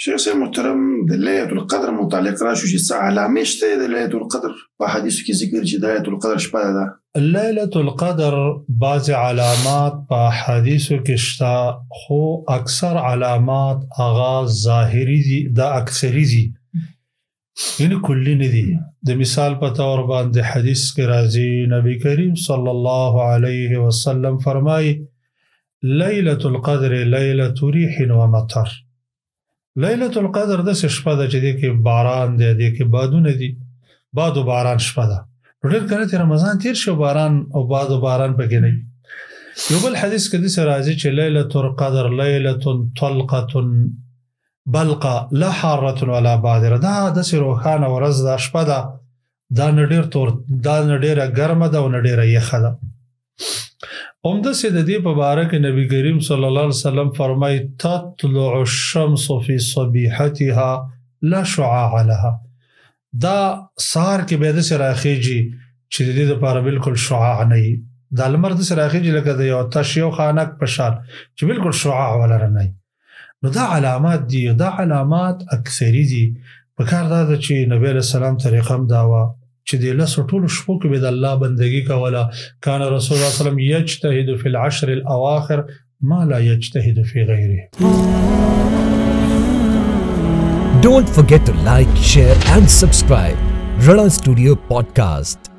شیخ صاحب محترم د لیلة القدر متعلق راشو چې څه علامې شته د لیلة القدر په حدیثو کې ذکر چې د لیلة القدر شپه ده. لیلة القدر بعض علامات په حدیثو کې شته خو اکثر علامات هغه ظاهري دي دا اکثري دي یعنی کلی نه دي. د مثال په تور باندې حدیث کې راځي نبی کریم صلی الله علیه وسلم فرمایي لیلة القدر لیلة ریح و مطر. لیلة القدر د شپه ده چې د کې باران دی د کې بادونه دي باد و باران شپه ده. ډېر کله چې رمضان تیر شو باران او باد و باران پکې نه وي. یو بل حدیث کې د راځي چې لیلة القدر لیلة طلقة بلقه لا حاره ولا بادره. دا د روښانه ورځ ده شپه ده دا نه ډېر تور دا نه ډېره ګرمه ده او نه ډېره یخه ده. همداسې د دې په باره کې نبی کریم صلی الله علیه وسلم فرمایي تطلع الشمس فی صبیحتها لا شعاع لها. دا سهار کې به داسې راخیږي چې د دې دپاره بلکل شعاع نه وي. دا لمر داسې راخیږي لکه د یو تش یو خانک په شان چې بلکل شعاع ولره نه وي. نو دا علامات دي دا علامات اکثري دي. په کار دا ده چې نبی علیه السلام طریقه هم دا وه چې د لسو ټولو شپو کې به د الله بندګي کوله. کان رسول الله صلی الله علیه وسلم یجتهد فی العشر الاواخر ما لا یجتهد فی غیره. Don't forget to like, share and subscribe. Rana Studio Podcast.